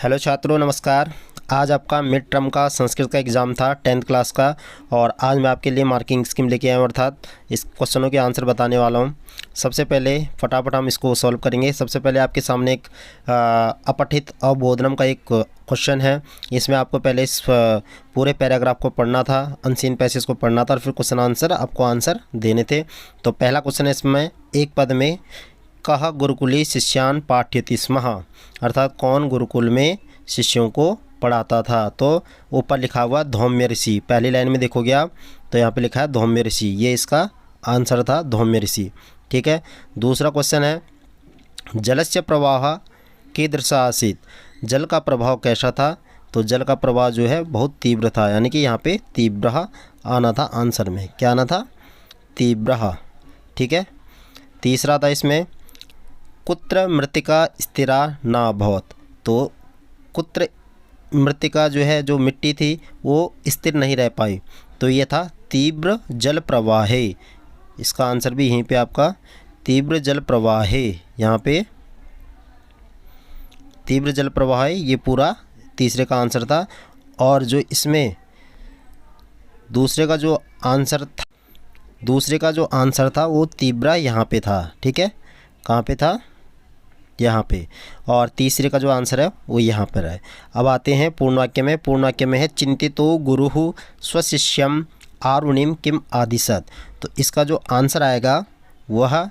Hello छात्रों, नमस्कार। आज आपका मिड टर्म का संस्कृत का एग्ज़ाम था 10th क्लास का, और आज मैं आपके लिए मार्किंग स्कीम लेके आया हूँ, अर्थात इस क्वेश्चनों के आंसर बताने वाला हूँ। सबसे पहले फटाफट हम इसको सॉल्व करेंगे। सबसे पहले आपके सामने एक अपठित अवबोधनम का एक क्वेश्चन है। इसमें आपको पहले इस पूरे पैराग्राफ को पढ़ना था, अनसीन पैसेज को पढ़ना था, और फिर क्वेश्चन आंसर आपको आंसर देने थे। तो पहला क्वेश्चन है इसमें, एक पद में कह गुरुकुली शिष्यान पाठयति स्म, अर्थात कौन गुरुकुल में शिष्यों को पढ़ाता था। तो ऊपर लिखा हुआ धौम्य ऋषि, पहली लाइन में देखोगे आप तो यहाँ पे लिखा है धौम्य ऋषि, ये इसका आंसर था, धौम्य ऋषि। ठीक है। दूसरा क्वेश्चन है, जलस्य प्रवाह कीदृश आसीत्, जल का प्रभाव कैसा था। तो जल का प्रवाह जो है बहुत तीव्र था, यानी कि यहाँ पे तीव्र आना था आंसर में। क्या आना था? तीव्र। ठीक है। तीसरा था इसमें, कुत्र मृत्तिका स्थिरा न अभवत्, तो कुत्र मृत्तिका जो है, जो मिट्टी थी वो स्थिर नहीं रह पाई, तो ये था तीव्र जल प्रवाह है। इसका आंसर भी यहीं पे आपका तीव्र जल प्रवाह है, यहाँ पे तीव्र जल प्रवाह है, ये पूरा तीसरे का आंसर था। और जो इसमें दूसरे का जो आंसर था वो तीव्र यहाँ पे था। ठीक है। कहाँ पे था? यहाँ पे। और तीसरे का जो आंसर है वो यहाँ पर है। अब आते हैं पूर्ण वाक्य में। पूर्ण वाक्य में है, चिंतितो गुरुः स्वशिष्यम आरुणिम किम आदिशत। तो इसका जो आंसर आएगा वह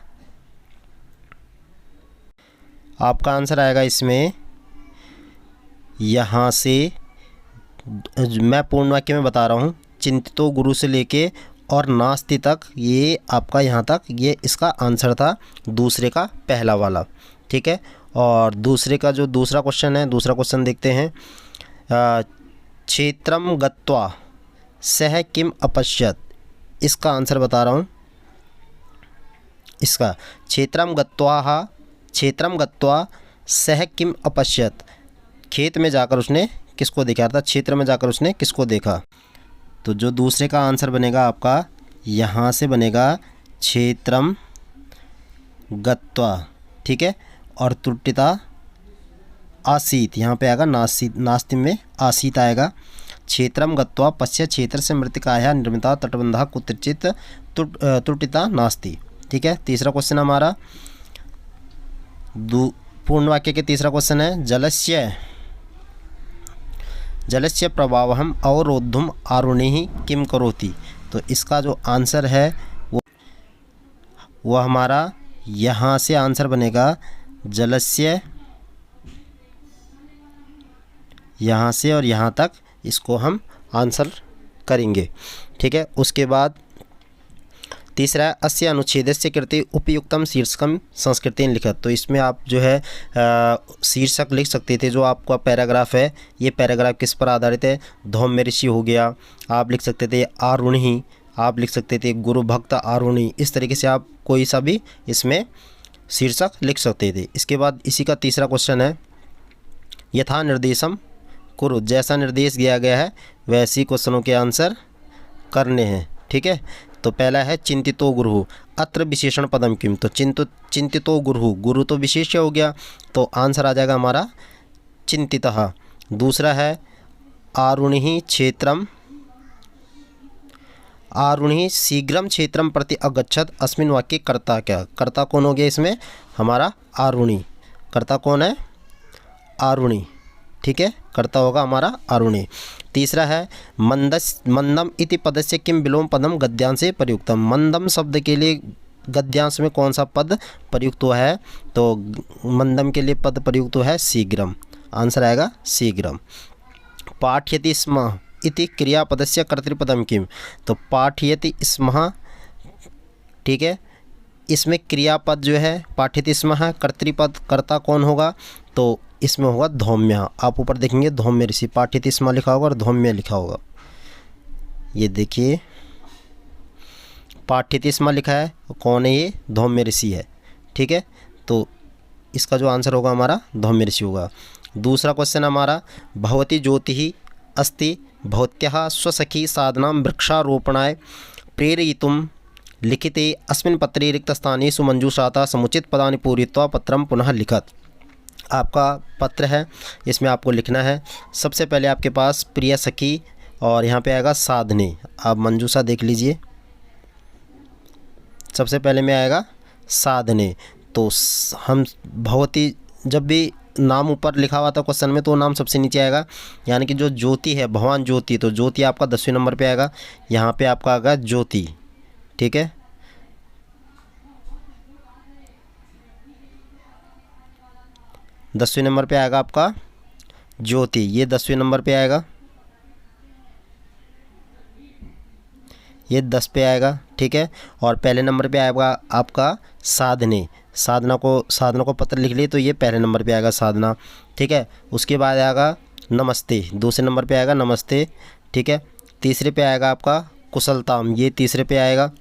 आपका आंसर आएगा इसमें, यहाँ से मैं पूर्ण वाक्य में बता रहा हूँ, चिंतितो गुरु से लेके और नास्ति तक, ये आपका यहाँ तक, ये इसका आंसर था दूसरे का पहला वाला। ठीक है। और दूसरे का जो दूसरा क्वेश्चन है, दूसरा क्वेश्चन देखते हैं। क्षेत्रम गत्वा सह किम अपश्यत, इसका आंसर बता रहा हूँ। इसका क्षेत्रम गत्वा सह किम अपश्यत, खेत में जाकर उसने किसको देखा था, क्षेत्र में जाकर उसने किसको देखा। तो जो दूसरे का आंसर बनेगा आपका, यहाँ से बनेगा क्षेत्रम गत्वा। ठीक है। और त्रुटिता आसीत, यहाँ पे आएगा नास्ति में आसीत आएगा। क्षेत्रम गत्वा पश्य क्षेत्र से मृत्तिकाया निर्मिता तटबंधा कुत्रचित त्रुटिता नास्ति। ठीक है। तीसरा क्वेश्चन हमारा पूर्ण वाक्य के तीसरा क्वेश्चन है, जलस्य प्रवाहम अवरोद्धुम आरुणिः किम करोति। तो इसका जो आंसर है वो हमारा यहाँ से आंसर बनेगा, जलस्य, यहाँ से और यहाँ तक इसको हम आंसर करेंगे। ठीक है। उसके बाद तीसरा है, अस्य अनुच्छेदस्य कृते उपयुक्तम शीर्षकम संस्कृतेन लिखत। तो इसमें आप जो है शीर्षक लिख सकते थे। जो आपका पैराग्राफ है, ये पैराग्राफ किस पर आधारित है? धौम्य ऋषि हो गया, आप लिख सकते थे आरुणि, आप लिख सकते थे गुरु भक्त आरुणि। इस तरीके से आप कोई सा भी इसमें शीर्षक लिख सकते थे। इसके बाद इसी का तीसरा क्वेश्चन है, यथा निर्देशम कुरु, जैसा निर्देश दिया गया है वैसे क्वेश्चनों के आंसर करने हैं। ठीक है। तो पहला है, चिंतितो गुरु अत्र विशेषण पदम किम। तो चिंतितो गुरु तो विशेष्य हो गया, तो आंसर आ जाएगा हमारा चिंतितः। दूसरा है, आरुणिः शीघ्रम क्षेत्रम प्रति अगच्छत अस्मिन् वाक्ये कर्ता क्या। कर्ता कौन हो गया इसमें? हमारा आरुणि। कर्ता कौन है? आरुणि। ठीक है। कर्ता होगा हमारा आरुणि। तीसरा है, मंदम इति पदस्य किम विलोम पदम गद्यांशे प्रयुक्तम। मंदम शब्द के लिए गद्यांश में कौन सा पद प्रयुक्त हुआ है? तो मंदम के लिए पद प्रयुक्त हुआ है शीघ्रम। आंसर आएगा शीघ्रम। पाठयति स्म इति क्रियापदस्य कर्तृपदम किम। तो पाठयति स्म, ठीक है, इसमें क्रियापद जो है पाठयति स्म है, कर्तृपद कर्ता कौन होगा? तो इसमें होगा धौम्य। आप ऊपर देखेंगे धौम्य ऋषि, पाठयति स्म लिखा होगा और धौम्य लिखा होगा। ये देखिए पाठयति स्म लिखा है, कौन है ये? धौम्य ऋषि है। ठीक है। तो इसका जो आंसर होगा हमारा धौम्य ऋषि होगा। दूसरा क्वेश्चन हमारा, भवती ज्योतिः अस्ति भवत्याः स्वसखी साधनां वृक्षारोपणाय प्रेरयितुं लिखिते अस्मिन् पत्रे रिक्तस्थानेषु मंजूषाता समुचित पदानि पूरयित्वा पत्रं पुनः लिखत। आपका पत्र है, इसमें आपको लिखना है। सबसे पहले आपके पास प्रिय सखी और यहाँ पे आएगा साधने। आप मंजूषा देख लीजिए, सबसे पहले में आएगा साधने। तो हम भवती, जब भी नाम ऊपर लिखा हुआ था क्वेश्चन में तो नाम सबसे नीचे आएगा, यानी कि जो ज्योति है भगवान ज्योति, तो ज्योति आपका 10वें नंबर पे आएगा। यहाँ पे आपका आएगा ज्योति, ठीक है। दसवें नंबर पे आएगा आपका ज्योति, ये 10वें नंबर पे आएगा, ये 10 पे आएगा, ठीक है। और पहले नंबर पे आएगा आपका साधने। साधना को पत्र लिख लिए तो ये पहले नंबर पे आएगा साधना, ठीक है। उसके बाद आएगा नमस्ते, दूसरे नंबर पे आएगा नमस्ते, ठीक है। तीसरे पे आएगा आपका कुशलताम, ये तीसरे पे आएगा।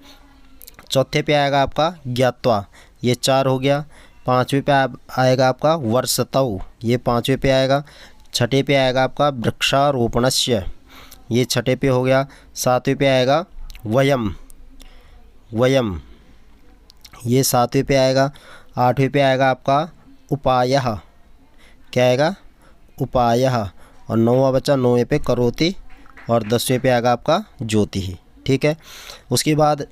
चौथे पे आएगा आपका ज्ञात्वा, ये 4 हो गया। पाँचवें पे आएगा आपका वर्षतौ, ये 5वें पे आएगा। छठे पे आएगा आपका वृक्षारोपणस्य, ये 6ठे पे हो गया। 7वें पे आएगा वयम, ये 7वें पे आएगा। 8वें पे आएगा आपका उपायः, क्या आएगा उपायः। और 9वां बचा, 9वें पे करोति। और 10वें पे आएगा आपका ज्योति, ठीक है। उसके बाद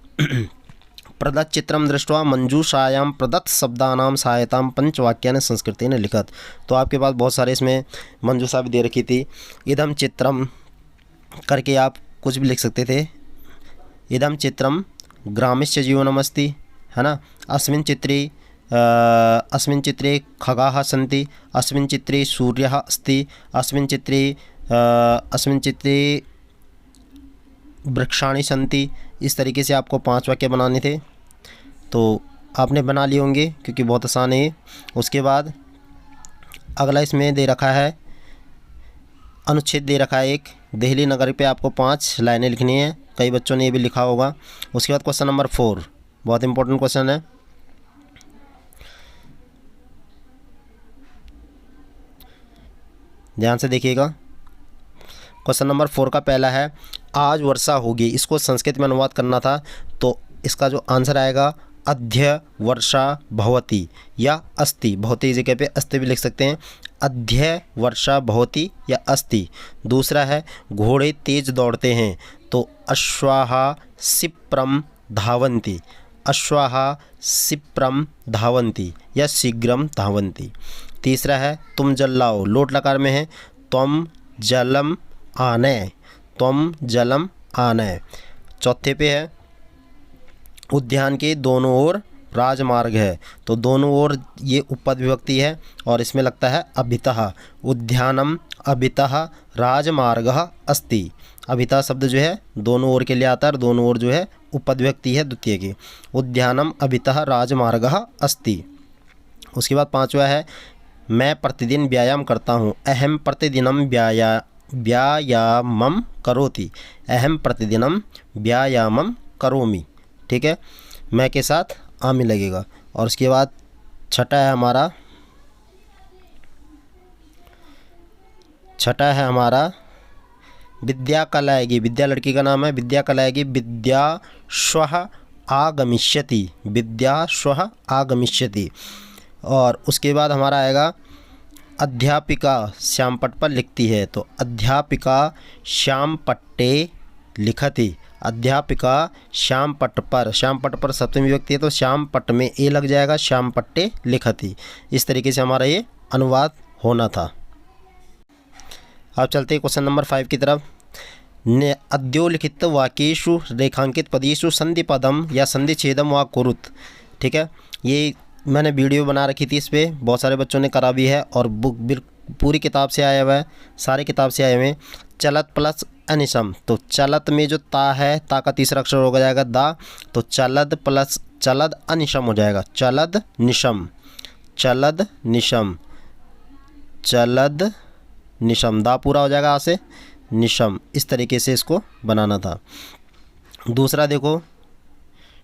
प्रदत्त चित्रम दृष्ट्वा मंजूषायां प्रदत्त शब्दानां सहायतां पंचवाक्यानि संस्कृतेन लिखत। तो आपके पास बहुत सारे इसमें मंजूषा भी दे रखी थी। इदम चित्रम करके आप कुछ भी लिख सकते थे। इदम चित्रम ग्रामस्य जीवनमस्ति, है ना। अस्मिन् चित्रे खगाः सन्ति, अस्मिन् चित्रे सूर्यः अस्ति, अस्मिन् चित्रे वृक्षाणि सन्ति। इस तरीके से आपको 5 वाक्य बनाने थे, तो आपने बना लिए होंगे क्योंकि बहुत आसान है। उसके बाद अगला इसमें दे रखा है, अनुच्छेद दे रखा है एक, दिल्ली नगर पे आपको 5 लाइनें लिखनी है। कई बच्चों ने ये भी लिखा होगा। उसके बाद क्वेश्चन नंबर 4, बहुत इंपॉर्टेंट क्वेश्चन है। ध्यान से देखिएगा। क्वेश्चन नंबर 4 का पहला है, आज वर्षा होगी। इसको संस्कृत में अनुवाद करना था, तो इसका जो आंसर आएगा अद्य वर्षा भवति या अस्ति। भवति की जगह पे अस्ति भी लिख सकते हैं। अद्य वर्षा भवति या अस्ति। दूसरा है, घोड़े तेज दौड़ते हैं, तो अश्वाः क्षिप्रं धावन्ति, अश्वाः क्षिप्रं धावन्ति या शीघ्रं धावन्ति। तीसरा है, तुम जल लाओ, लोट लकार में है, त्वं जलम आनय, त्वं जलम आनय। चौथे पे है, उद्यान के दोनों ओर राजमार्ग है, तो दोनों ओर ये उपपद विभक्ति है और इसमें लगता है अभितः। उद्यानम अभितः राजमार्गः अस्ति। अभितः शब्द जो है दोनों ओर के लिए आता है, दोनों ओर जो है उपपद विभक्ति है द्वितीय की। उद्यानम अभितः राजमार्गः अस्ति। उसके बाद 5वां है, मैं प्रतिदिन व्यायाम करता हूँ। अहम प्रतिदिनम व्यायामम करोति, अहम प्रतिदिनम व्यायामम करोमि, ठीक है। मैं के साथ आमी लगेगा। और उसके बाद 6ठा है हमारा विद्या कलाएगी। विद्या लड़की का नाम है, विद्या कलाएगी। विद्या श्वः आगमिष्यति, विद्या श्वः आगमिष्यति। और उसके बाद हमारा आएगा, अध्यापिका श्याम पट्ट पर लिखती है, तो अध्यापिका श्याम पट्टे लिखति। अध्यापिका श्याम पट्ट पर, श्याम पट्ट पर सप्तमी विभक्ति है, तो श्याम पट्ट में ए लग जाएगा, श्याम पट्टे लिखति। इस तरीके से हमारा ये अनुवाद होना था। अब चलते हैं क्वेश्चन नंबर 5 की तरफ। अद्योलिखित वाक्येषु रेखांकित पदेषु संधि पदम या संधि छेदम वा कुरुत, ठीक है। ये मैंने वीडियो बना रखी थी, इस पर बहुत सारे बच्चों ने करा भी है और बुक पूरी किताब से आया हुआ है, सारी किताब से आए हुए हैं। चलत प्लस अनिशम, तो चलत में जो ता है, ता का तीसरा अक्षर हो जाएगा दा, तो चलद प्लस चलद अनिशम हो जाएगा, चलद निशम, चलद निशम, चलद निशम, दा पूरा हो जाएगा आ से निशम। इस तरीके से इसको बनाना था। दूसरा देखो,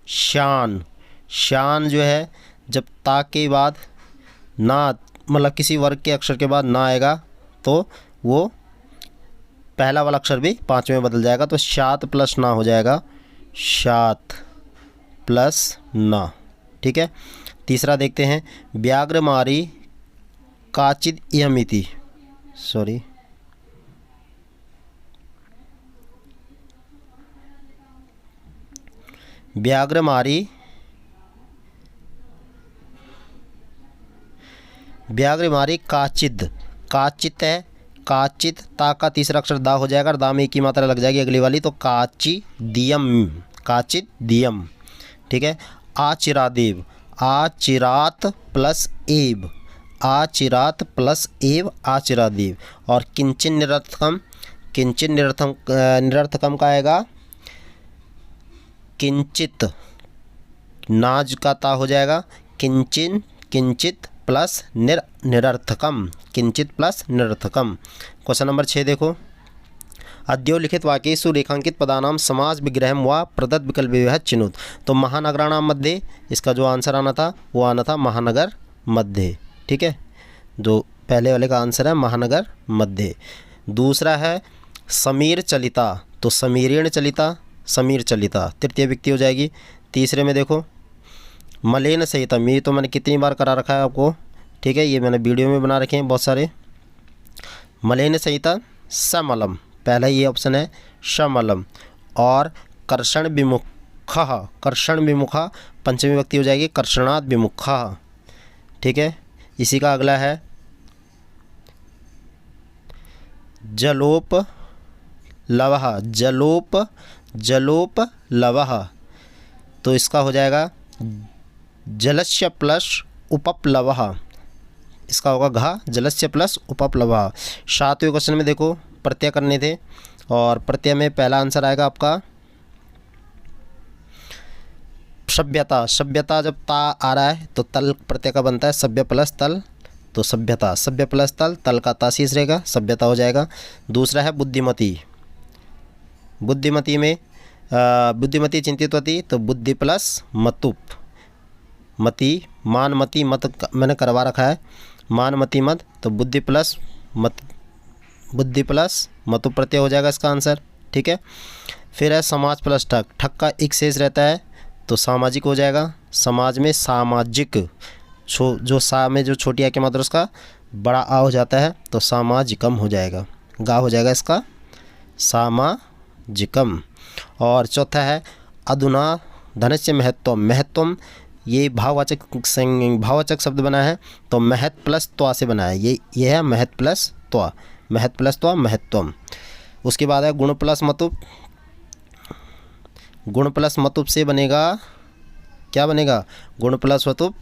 शान। शान जो है, जब ता के बाद ना, मतलब किसी वर्ग के अक्षर के बाद ना आएगा तो वो पहला वाला अक्षर भी 5वें में बदल जाएगा, तो शात प्लस ना हो जाएगा, शात प्लस ना, ठीक है। तीसरा देखते हैं, व्याघ्रमारी काचिद इयमिति, सॉरी, व्याघ्रमारी, व्याघ्रमारी काचिद, काचित है, काचित, ता का तीसरा अक्षर दा हो जाएगा और दा में एक ही मात्रा लग जाएगी अगली वाली, तो काची दियम, काचित दियम। ठीक है। आचिरादेव, आचिरात प्लस एव, आचिरात प्लस एव आचिरादेव। और किंचिन निरर्थकम, किंचिन निरर्थकम का आएगा किंचित, नाज का ता हो जाएगा, किंचिन, किंचित प्लस निरर्थकम, किंचित प्लस निरर्थकम। क्वेश्चन नंबर 6 देखो, अद्योलिखित वाक्येषु रेखांकित पदानाम समास विग्रहम व प्रदत्त विकल्प विभेद चिनुत। तो महानगराणाम मध्ये, इसका जो आंसर आना था वो आना था महानगर मध्य। ठीक है, जो पहले वाले का आंसर है महानगर मध्य। दूसरा है समीर चलिता, तो समीरेण चलिता, समीर चलिता तृतीय व्यक्ति हो जाएगी। तीसरे में देखो मलेन सहितम, ये तो मैंने कितनी बार करा रखा है आपको। ठीक है, ये मैंने वीडियो में बना रखे हैं बहुत सारे। मलेन सहिता समलम, पहला ये ऑप्शन है समलम। और कर्षण विमुखः, कर्षण विमुखा पंचमी व्यक्ति हो जाएगी, कर्षणात् विमुखः। ठीक है, इसी का अगला है जलोप लवः, जलोप, जलोप लवः, तो इसका हो जाएगा जलस्य प्लस उपप्लवः, इसका होगा घा, जलस्य प्लस उपप्लवः। 7वें क्वेश्चन में देखो प्रत्यय करने थे, और प्रत्यय में पहला आंसर आएगा आपका सभ्यता। सभ्यता जब ता आ रहा है तो तल प्रत्यय का बनता है, सभ्य प्लस तल, तो सभ्यता, सभ्य प्लस तल, तल का ता शेष रहेगा, सभ्यता हो जाएगा। दूसरा है बुद्धिमती, बुद्धिमती में बुद्धिमती चिंतितवती, तो बुद्धि प्लस मतुप, मति, मान मति मत मैंने करवा रखा है, मान मति मत, तो बुद्धि प्लस मत, बुद्धि प्लस मतुप प्रत्यय हो जाएगा इसका आंसर। ठीक है, फिर है समाज प्लस ठक, ठक का एक शेष रहता है तो सामाजिक हो जाएगा। समाज में सामाजिक, जो सा में जो छोटी आ के मात्रा उसका बड़ा आ हो जाता है तो सामाजिकम हो जाएगा, गा हो जाएगा इसका सामाजिकम। और चौथा है अधुना धनस्य महत्वम, महत्वम ये भाववाचक शब्द बना है तो महत् प्लस त्वा से बना है, ये है महत् प्लस त्वा, महत् प्लस त्वा महत्वम। उसके बाद है गुण प्लस मतुप, गुण प्लस मतुप से बनेगा, क्या बनेगा, गुण प्लस मतुप,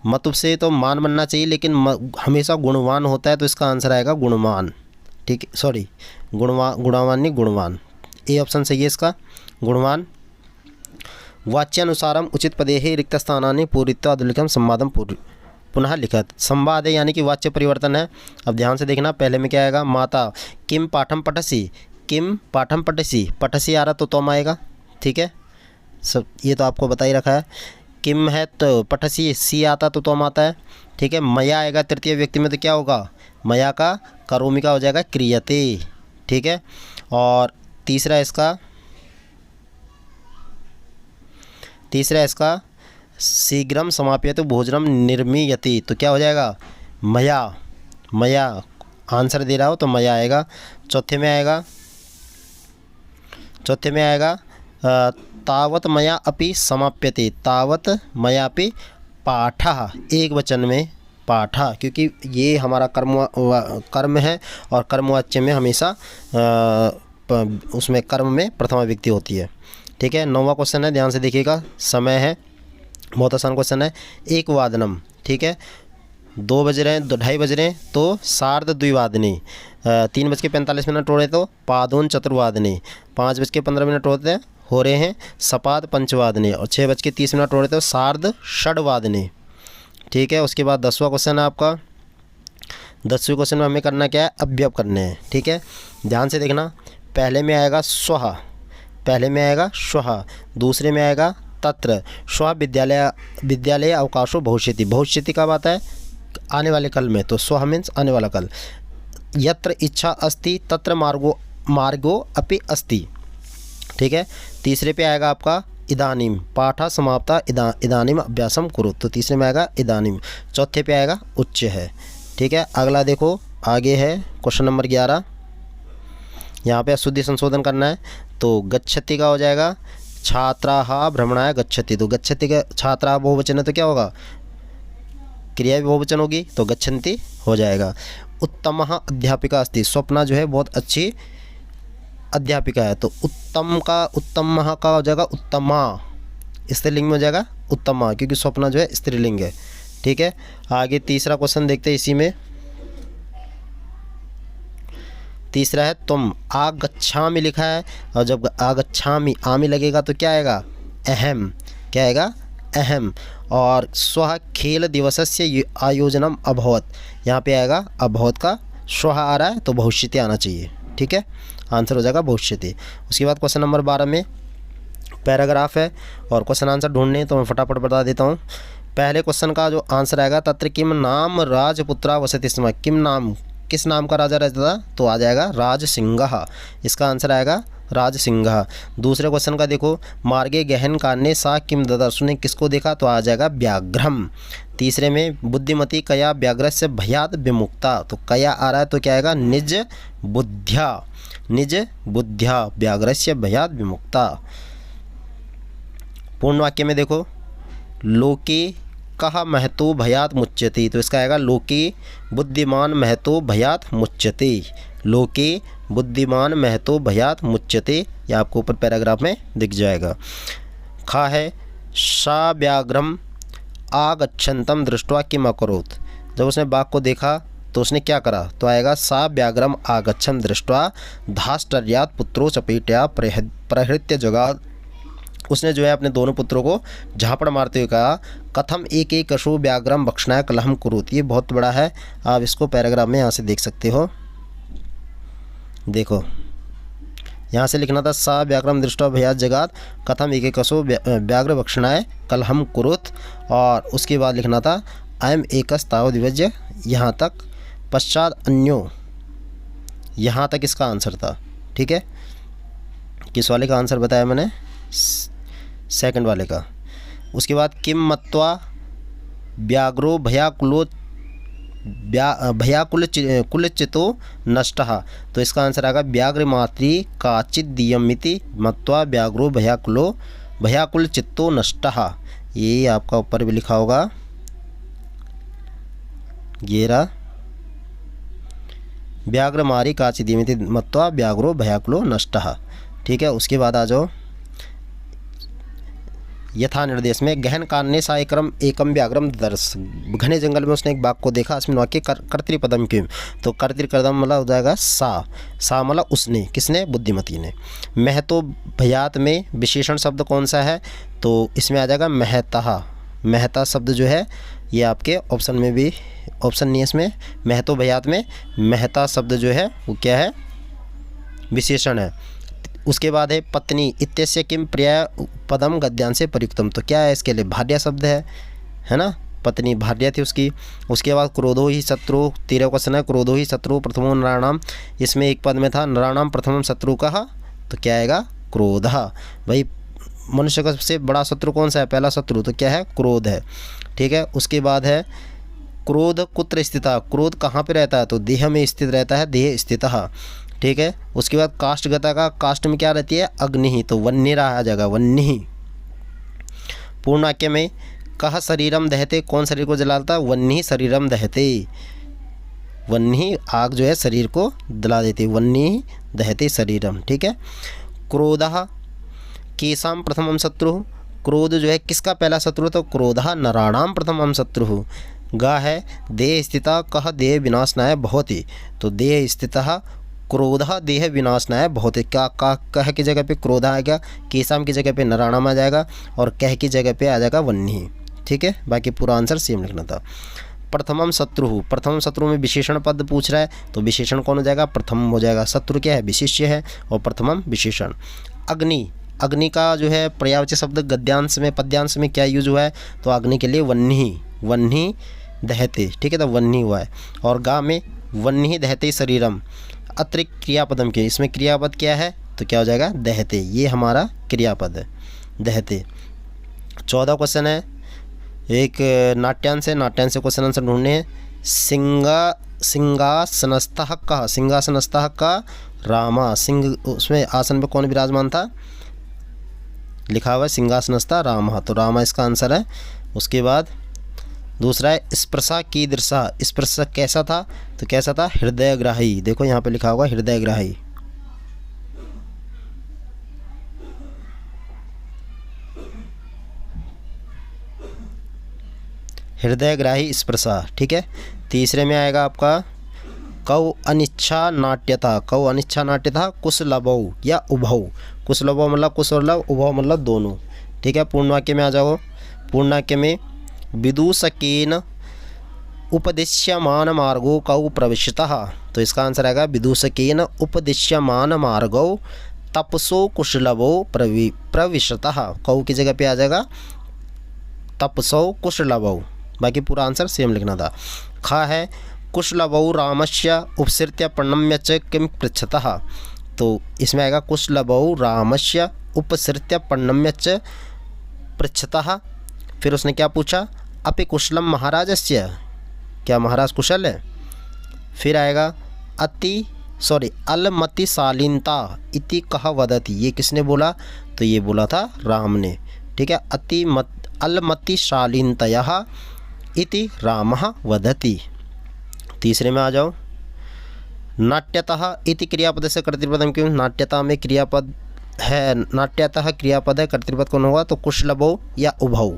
मतुप से तो मान बनना चाहिए लेकिन हमेशा गुणवान होता है तो इसका आंसर आएगा गुणवान। ठीक है, सॉरी गुणवान नहीं गुणवान, ए ऑप्शन सही है इसका, गुणवान। वाच्यानुसारम उचित पदेहि रिक्त स्थानानि पूरित्वा अधुलिखितम संवादम पुनः लिखत। संवाद है यानी कि वाच्य परिवर्तन है। अब ध्यान से देखना, पहले में क्या आएगा, माता किम पाठम पठसी, किम पाठम पठसी, पठसी आ रहा तो तोम आएगा। ठीक है, सब ये तो आपको बता ही रखा है। किम है तो पठसी, सी आता तो तोम आता है। ठीक है, मया आएगा तृतीय व्यक्ति में तो क्या होगा, मया का करोमी का हो जाएगा क्रियते। ठीक है, और तीसरा इसका शीघ्रम समाप्यते भोजनम निर्मीयति, तो क्या हो जाएगा, मया, मया आंसर दे रहा हो तो मया आएगा। चौथे में आएगा तावत मया अपि समाप्यते, तावत मया अपि पाठः, एक वचन में पाठा, क्योंकि ये हमारा कर्म है और कर्मवाच्य में हमेशा उसमें कर्म में प्रथमा व्यक्ति होती है। ठीक है, 9वां क्वेश्चन है, ध्यान से देखिएगा, समय है, बहुत आसान क्वेश्चन है। एक वादनम, ठीक है, 2 बज रहे हैं, 2:30 बज रहे हैं तो सार्ध द्विवादनी, 3:45 हो रहे तो पादोन चतुर्वादनी, 5:15 हो रहे हैं सपाद पंचवादनी, और 6:30 हो रहे तो सार्ध षड्वादनी। ठीक है, उसके बाद 10वां क्वेश्चन है आपका। 10वें क्वेश्चन में हमें करना क्या है, अव्यय करने हैं। ठीक है, ध्यान से देखना, पहले में आएगा स्वः, पहले में आएगा स्वः, दूसरे में आएगा तत्र। स्वः विद्यालय अवकाशो भविष्यति, भविष्यति कब आता है, आने वाले कल में, तो स्वः मीन्स आने वाला कल। यत्र इच्छा अस्ति तत्र मार्गो अपि अस्ति। ठीक है, तीसरे पे आएगा आपका इदानीम, पाठा समाप्ता इदानीम अभ्यासम कुरु, तो तीसरे में आएगा इदानीम। चौथे पे आएगा उच्च है, ठीक है। अगला देखो, आगे है क्वेश्चन नंबर 11। यहाँ पे अशुद्धि संशोधन करना है। तो गच्छति का हो जाएगा छात्राः भ्रमणाय गच्छति। तो गच्छति का छात्राः बहुवचन है तो क्या होगा, क्रिया भी बहुवचन होगी तो गच्छन्ति हो जाएगा। उत्तमः अध्यापिका अस्ति। स्वप्ना जो है बहुत अच्छी अध्यापिका है। तो उत्तम का उत्तमः का हो जाएगा उत्तमा, स्त्रीलिंग में हो जाएगा उत्तमा, क्योंकि स्वप्ना जो है स्त्रीलिंग है। ठीक है। आगे तीसरा क्वेश्चन देखते हैं इसी में। तीसरा है तुम। आगच्छामि लिखा है, और जब आगच्छामि आमी लगेगा तो क्या आएगा, अहम। क्या आएगा, अहम। और स्वः खेल दिवसस्य आयोजनम अभवत्, यहाँ पे आएगा अभवत् का स्वः आ रहा है तो भविष्यति आना चाहिए। ठीक है, आंसर हो जाएगा भविष्यति। उसके बाद क्वेश्चन नंबर 12 में पैराग्राफ है और क्वेश्चन आंसर ढूंढने, तो मैं फटाफट बता देता हूँ। पहले क्वेश्चन का जो आंसर आएगा, तत्र किम नाम राजपुत्रा वसति स्म। किम नाम, किस नाम का राजा रहता था, तो आ जाएगा राजसिंह। इसका आंसर आएगा राजसिंह। दूसरे क्वेश्चन का देखो, मार्गे गहन कान्ये सा किम ददर्शु ने किसको देखा, तो आ जाएगा व्याघ्रम। तीसरे में बुद्धिमती कया व्याघ्रस्य भयात् विमुक्ता। तो कया आ रहा है तो क्या आएगा, निज बुद्ध्या। निज बुद्ध्या व्याघ्रस्य भयात् विमुक्ता। पूर्ण वाक्य में देखो, लोके कह महतो भयात् मुच्यते। तो इसका आएगा लोके बुद्धिमान महतो भयात् मुच्यते। लोके बुद्धिमान महतो भयात् मुच्यते, यह आपको ऊपर पैराग्राफ में दिख जाएगा। खा है सा व्याघ्रम आगच्छन्तम दृष्ट्वा किम अकरोत्। जब उसने बाघ को देखा तो उसने क्या करा, तो आएगा सा व्याघ्रम आगच्छन् दृष्ट्वा धाष्टर्यात् पुत्रो चपेट्या प्रहृत्य जगाद। उसने जो है अपने दोनों पुत्रों को झापड़ मारते हुए कहा, कथम एक एक कशु व्याघ्रम भक्षणाय कलहम कुरुत। ये बहुत बड़ा है, आप इसको पैराग्राफ में यहाँ से देख सकते हो। देखो यहाँ से लिखना था सा व्याघ्रम दृष्ट्वा भयात् जगाद कथम एक एक कशु व्याघ्र भक्षणाय कलहम कुरुत, और उसके बाद लिखना था अयम एकस तावद्विभज्य, यहाँ तक पश्चात अन्यो, यहाँ तक इसका आंसर था। ठीक है, किस वाले का आंसर बताया मैंने, सेकंड वाले का। उसके बाद किम मत्वा व्याघ्रो भयाकुलचितो नष्टः। तो इसका आंसर आएगा व्याघ्र मातृ काचित दियमिति मत्वा व्याघ्रो भयाकुलचित्तो नष्टः। ये आपका ऊपर भी लिखा होगा, ये रहा, व्याघ्र मारी काचित दियमिति मत्वा व्याघ्रो भयाकुलो नष्टः। ठीक है। उसके बाद आ जाओ यथा निर्देश में, गहन कान्ये सा एकम व्याघ्रम दर्श। घने जंगल में उसने एक बाघ को देखा। इसमें वाक्य कर्तृपदम क्यों, तो कर्तृपदम मतलब हो जाएगा सा मतलब उसने, किसने, बुद्धिमती ने। महतो भयात में विशेषण शब्द कौन सा है, तो इसमें आ जाएगा महता। महता शब्द जो है ये आपके ऑप्शन में भी, ऑप्शन नहीं है इसमें, महतो भयात में महता शब्द जो है वो क्या है, विशेषण है। उसके बाद है पत्नी इत्यस्य किम प्रिय पदम गद्यांश से प्रयुक्तम। तो क्या है इसके लिए, भार्या शब्द है ना, पत्नी भार्या थी उसकी। उसके बाद क्रोधो ही शत्रु, 13 क्वेश्चन है, क्रोधो ही शत्रु प्रथमो नराणाम। इसमें एक पद में था नराणाम प्रथमम शत्रु कहा, तो क्या आएगा, क्रोध। भाई मनुष्य का सबसे बड़ा शत्रु कौन सा है, पहला शत्रु तो क्या है, क्रोध है। ठीक है। उसके बाद है क्रोध कुत्र स्थिता। क्रोध कहाँ पे रहता है, तो देह में स्थित रहता है, देह स्थितः। ठीक है। उसके बाद काष्ठगता का, काष्ठ में क्या रहती है, अग्नि ही, तो वन्य रहा जाएगा, वन्य। पूर्ण वाक्य में कह शरीरम दहते, कौन शरीर को जलाता है, वन्य शरीरम दहते। वन्य आग जो है शरीर को जला देती है, वन्य दहते शरीरम। ठीक है। क्रोधः केसाम प्रथमम शत्रु। क्रोध जो है किसका पहला शत्रु, तो क्रोधः नराणाम प्रथमम शत्रु। गा है देह स्थिता कह देह विनाशनाय भवति। तो देह स्थितः क्रोधः देह विनाशनाय भवति। क्या कह की जगह पे क्रोध आएगा, केसाम की जगह पे नराणाम आ जाएगा, और कह की जगह पे आ जाएगा वन्य। ठीक है। बाकी पूरा आंसर सेम लिखना था। प्रथमम शत्रु, प्रथम शत्रु में विशेषण पद पूछ रहा है, तो विशेषण कौन हो जाएगा, प्रथम हो जाएगा। शत्रु क्या है, विशिष्य है, और प्रथमम विशेषण। अग्नि, अग्नि का जो है पर्यायवाची शब्द गद्यांश में पद्यांश में क्या यूज हुआ है, तो अग्नि के लिए वन्य दहते। ठीक है, तो वन्य हुआ है। और गा में वन्य दहते शरीरम, अतिरिक्त क्रियापदम के, इसमें क्रियापद क्या है, तो क्या हो जाएगा, दहते। ये हमारा क्रियापद है, दहते। 14 क्वेश्चन है, एक नाट्यांश है, नाट्यांश से क्वेश्चन आंसर ढूंढने हैं। सिंहासनस्थः कः, सिंहासनस्थः कः रामा, सिंह उसमें आसन पे कौन विराजमान था, लिखा हुआ है सिंहासनस्था रामः, तो रामा इसका आंसर है। उसके बाद दूसरा है स्पर्शा कीदृशः, स्पर्श कैसा था, तो कैसा था, हृदयग्राही, देखो यहाँ पे लिखा होगा हृदयग्राही। हृदयग्राही स्पर्शा, ठीक है। तीसरे में आएगा आपका कौ अनिच्छा नाट्यता, कौ अनिच्छा नाट्यता कुशलभौ या उभौ, कुशलभौ मतलब कुश और लव, उभौ मतलब दोनों, ठीक है। पूर्ण वाक्य में आ जाओ। पूर्ण वाक्य में विदूषकेन उपदिश्यमान मार्गो कौ प्रविशतः, तो इसका आंसर आएगा विदूषकेन उपदिश्यमान मार्गो तपसो कुशलभो प्रविशतः, कौ की जगह पे आ जाएगा तपसो कुशलभौ, बाकी पूरा आंसर सेम लिखना था। ख है कुशलभौ रामस्य उपसृत्य प्रणम्य च किं पृच्छतः, तो इसमें आएगा कुशलभौ रामस्य उपसृत्य प्रणम्य च पृच्छतः, फिर उसने क्या पूछा, अपि कुशलम महाराजस्य, क्या महाराज कुशल है। फिर आएगा अलमतिशालीनता इति कह वदति, ये किसने बोला, तो ये बोला था राम ने, ठीक है। अलमतिशालीनतयः इति रामः वदति। तीसरे में आ जाओ। नाट्यतः इति क्रियापद से कर्तृपदम क्यों, नाट्यता में क्रियापद है, नाट्यतः क्रियापद है, कर्तृपद कौन होगा, तो कुशलभौ या उभौ।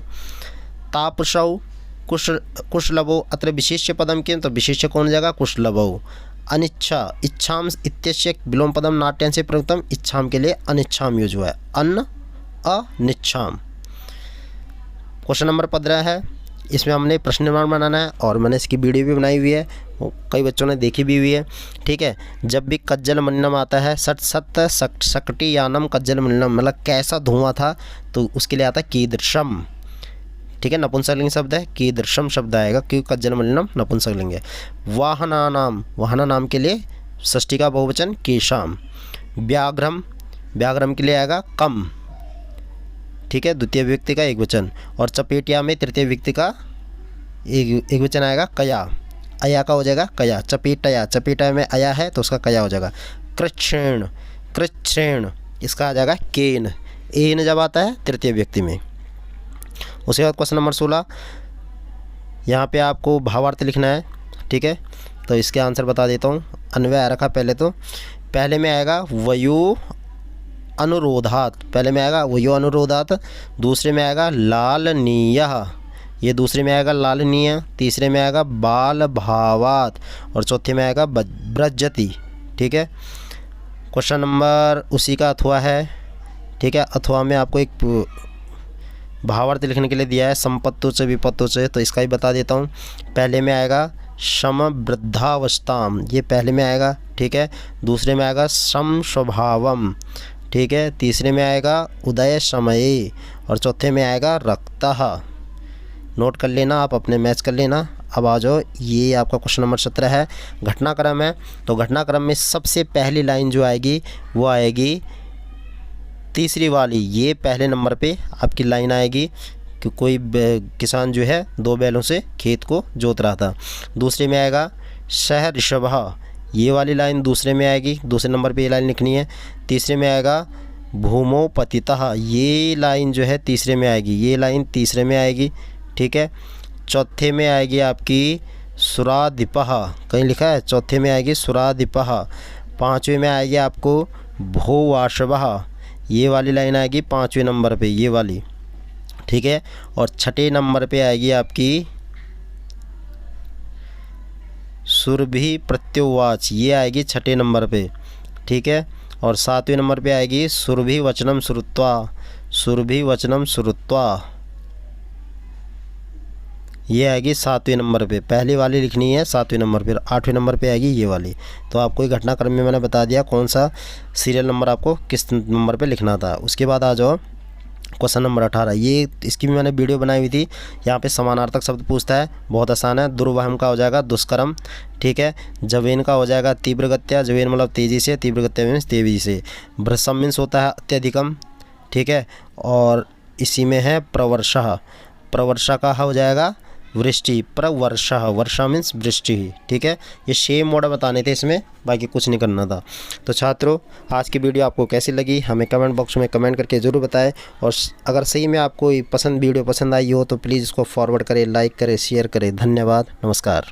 तापसौ कुशलभौ अत्र विशेष्य पदम किं, तो विशेष्य कौन हो जाएगा, कुशलभौ। अनिच्छा इच्छाम इत्यस्य विलोम पदम नाट्यं से प्रयुक्तम, इच्छाम के लिए अनिच्छाम यूज हुआ है, अन्न अनिच्छाम। क्वेश्चन नंबर 15 है, इसमें हमने प्रश्न निर्माण बनाना है और मैंने इसकी वीडियो भी बनाई हुई है, कई बच्चों ने देखी भी हुई है, ठीक है। जब भी कज्जल मलिनम आता है, सट सत सकटी यानम कज्जल मलिनम मतलब कैसा धुआं था, तो उसके लिए आता है कीदृशम, ठीक है। नपुंसकलिंग शब्द है, कीदृशम शब्द आएगा क्योंकि कज्जल मलिनम नपुंसकलिंग है। वाहनानाम, वाहना नाम के लिए षष्ठी का बहुवचन केशाम। व्याघ्रम, व्याघ्रम के लिए आएगा कम, ठीक है, द्वितीय व्यक्ति का एक वचन। और चपेटिया में तृतीय व्यक्ति का एक वचन आएगा कया, अया का हो जाएगा कया। चपेटया, चपेटा में अया है तो उसका कया हो जाएगा। कृच्छ्रेण, कृच्छ्रेण इसका आ जाएगा केन, एन जब आता है तृतीय व्यक्ति में। उसके बाद क्वेश्चन नंबर 16, यहाँ पे आपको भावार्थ लिखना है, ठीक है। तो इसके आंसर बता देता हूँ। अन्वय रखा पहले, तो पहले में आएगा वयो अनुरोधात, पहले में आएगा वयो अनुरोधात, दूसरे में आएगा लालनीय, ये दूसरे में आएगा लालनीय, तीसरे में आएगा बाल भावात और चौथे में आएगा ब्रजति, ठीक है। क्वेश्चन नंबर उसी का अथवा है, ठीक है। अथवा में आपको एक भावार्थ लिखने के लिए दिया है, संपत्तु च विपत्तु च, तो इसका ही बता देता हूँ। पहले में आएगा शम वृद्धावस्थाम, ये पहले में आएगा, ठीक है। दूसरे में आएगा सम स्वभावम, ठीक है। तीसरे में आएगा उदय समये और चौथे में आएगा रक्तः। नोट कर लेना, आप अपने मैच कर लेना। अब आ जाओ, ये आपका क्वेश्चन नंबर 17 है, घटनाक्रम है। तो घटनाक्रम में सबसे पहली लाइन जो आएगी वो आएगी तीसरी वाली, ये पहले नंबर पे आपकी लाइन आएगी कि कोई किसान जो है 2 बैलों से खेत को जोत रहा था। दूसरे में आएगा सह ऋषभः, ये वाली लाइन दूसरे में आएगी, दूसरे नंबर पे ये लाइन लिखनी है। तीसरे में आएगा भूमौ पतितः, ये लाइन जो है तीसरे में आएगी, ये लाइन तीसरे में आएगी, ठीक है। चौथे में आएगी आपकी सुराधिपः, कहीं लिखा है चौथे में आएगी सुराधिपः। पाँचवें में आएगी आपको भोवाशवः, ये वाली लाइन आएगी 5वें नंबर पे, ये वाली, ठीक है। और छठे नंबर पे आएगी आपकी सुरभि प्रत्युवाच, ये आएगी छठे नंबर पे, ठीक है। और 7वें नंबर पे आएगी सुरभि वचनम श्रुत्वा, सुरभि वचनम श्रुत्वा, ये आएगी 7वें नंबर पे, पहली वाली लिखनी है 7वें नंबर पे। 8वें नंबर पे आएगी ये वाली। तो आपको ये घटनाक्रम में मैंने बता दिया कौन सा सीरियल नंबर आपको किस नंबर पे लिखना था। उसके बाद आ जाओ क्वेश्चन नंबर 18, ये इसकी भी मैंने वीडियो बनाई हुई थी। यहाँ पे समानार्थक शब्द पूछता है, बहुत आसान है। दुर्वहम का हो जाएगा दुष्कर्म, ठीक है। जवेन का हो जाएगा तीव्र गत्या, जवेन मतलब तेज़ी से, तीव्र गत्या मीन्स तेज़ी से। भ्रसम मीन्स होता है अत्यधिकम, ठीक है। और इसी में है प्रवर्षः, प्रवर्षा का हो जाएगा वृष्टि, प्रवर्षः, वर्षा मीन्स वृष्टि। ठीक है, ये 6 मोड बताने थे इसमें, बाकी कुछ नहीं करना था। तो छात्रों, आज की वीडियो आपको कैसी लगी हमें कमेंट बॉक्स में कमेंट करके ज़रूर बताएं। और अगर सही में आपको वीडियो पसंद आई हो तो प्लीज़ इसको फॉरवर्ड करें, लाइक करें, शेयर करें। धन्यवाद, नमस्कार।